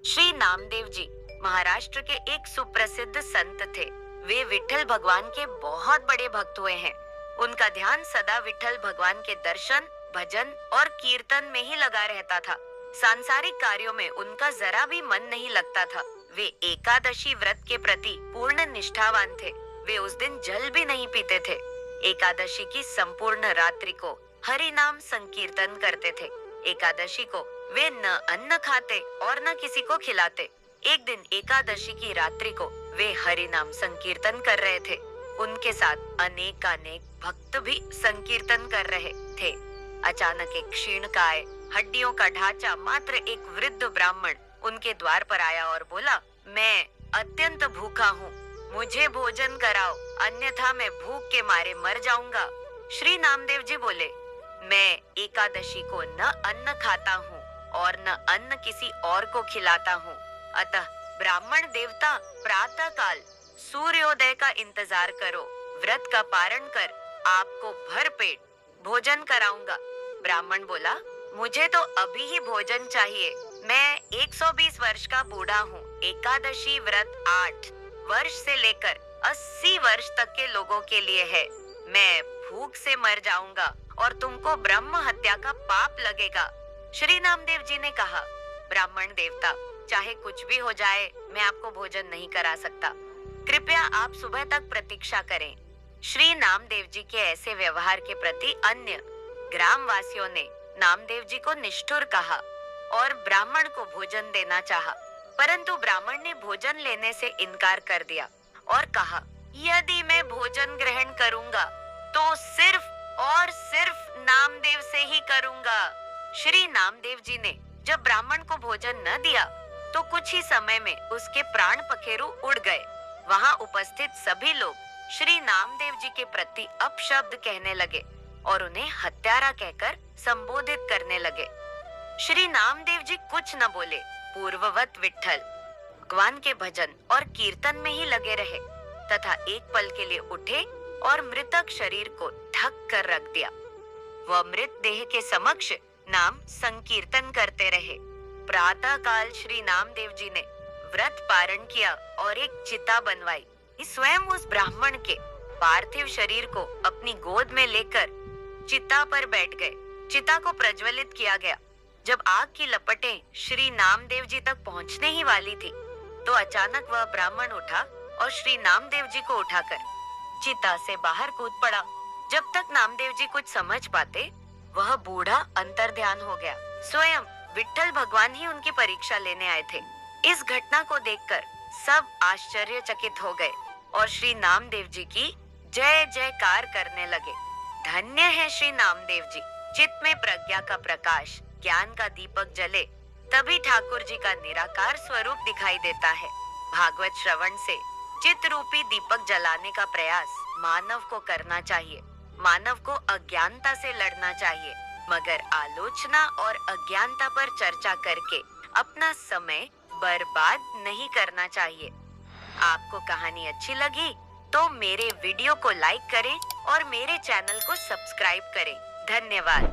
श्री नामदेव जी महाराष्ट्र के एक सुप्रसिद्ध संत थे। वे विठल भगवान के बहुत बड़े भक्त हुए हैं। उनका ध्यान सदा विठल भगवान के दर्शन, भजन और कीर्तन में ही लगा रहता था। सांसारिक कार्यों में उनका जरा भी मन नहीं लगता था। वे एकादशी व्रत के प्रति पूर्ण निष्ठावान थे। वे उस दिन जल भी नहीं पीते थे। एकादशी की संपूर्ण रात्रि को हरि नाम संकीर्तन करते थे। एकादशी को वे न अन्न खाते और न किसी को खिलाते। एक दिन एकादशी की रात्रि को वे हरि नाम संकीर्तन कर रहे थे। उनके साथ अनेक भक्त भी संकीर्तन कर रहे थे। अचानक एक क्षीणकाय, हड्डियों का ढांचा मात्र एक वृद्ध ब्राह्मण उनके द्वार पर आया और बोला, मैं अत्यंत भूखा हूँ, मुझे भोजन कराओ, अन्यथा मैं भूख के मारे मर जाऊंगा। श्री नामदेव जी बोले, मैं एकादशी को न अन्न खाता हूँ और न अन्न किसी और को खिलाता हूँ। अतः ब्राह्मण देवता प्रातः काल सूर्योदय का इंतजार करो। व्रत का पारण कर आपको भर पेट भोजन कराऊंगा। ब्राह्मण बोला, मुझे तो अभी ही भोजन चाहिए। मैं 120 वर्ष का बूढ़ा हूँ। एकादशी व्रत 8 वर्ष से लेकर 80 वर्ष तक के लोगों के लिए है। मैं भूख से मर जाऊंगा और तुमको ब्रह्म हत्या का पाप लगेगा। श्री नामदेव जी ने कहा, ब्राह्मण देवता, चाहे कुछ भी हो जाए, मैं आपको भोजन नहीं करा सकता। कृपया आप सुबह तक प्रतीक्षा करें। श्री नामदेव जी के ऐसे व्यवहार के प्रति अन्य ग्रामवासियों ने नामदेव जी को निष्ठुर कहा और ब्राह्मण को भोजन देना चाहा, परंतु ब्राह्मण ने भोजन लेने से इनकार कर दिया और कहा, यदि मैं भोजन ग्रहण करूंगा तो सिर्फ और सिर्फ नामदेव से ही करूंगा। श्री नामदेव जी ने जब ब्राह्मण को भोजन न दिया तो कुछ ही समय में उसके प्राण पखेरु उड़ गए। वहां उपस्थित सभी लोग श्री नामदेव जी के प्रति अपशब्द कहने लगे और उन्हें हत्यारा कहकर संबोधित करने लगे। श्री नामदेव जी कुछ न बोले, पूर्ववत विठल भगवान के भजन और कीर्तन में ही लगे रहे तथा एक पल के लिए उठे और मृतक शरीर को ढक कर रख दिया। वह मृत देह के समक्ष नाम संकीर्तन करते रहे। प्रातः काल श्री नामदेव जी ने व्रत पारण किया और एक चिता बनवाई। स्वयं उस ब्राह्मण के पार्थिव शरीर को अपनी गोद में लेकर चिता पर बैठ गए। चिता को प्रज्वलित किया गया। जब आग की लपटें श्री नामदेव जी तक पहुंचने ही वाली थी तो अचानक वह ब्राह्मण उठा और श्री नामदेव जी को उठाकर चिता से बाहर कूद पड़ा। जब तक नामदेव जी कुछ समझ पाते, वह बूढ़ा अंतर्ध्यान हो गया। स्वयं विठल भगवान ही उनकी परीक्षा लेने आए थे। इस घटना को देखकर सब आश्चर्यचकित हो गए और श्री नामदेव जी की जय जयकार करने लगे। धन्य है श्री नामदेव जी। चित्त में प्रज्ञा का प्रकाश, ज्ञान का दीपक जले, तभी ठाकुर जी का निराकार स्वरूप दिखाई देता है। भागवत श्रवण से चित्त रूपी दीपक जलाने का प्रयास मानव को करना चाहिए। मानव को अज्ञानता से लड़ना चाहिए, मगर आलोचना और अज्ञानता पर चर्चा करके अपना समय बर्बाद नहीं करना चाहिए। आपको कहानी अच्छी लगी तो मेरे वीडियो को लाइक करें और मेरे चैनल को सब्सक्राइब करें। धन्यवाद।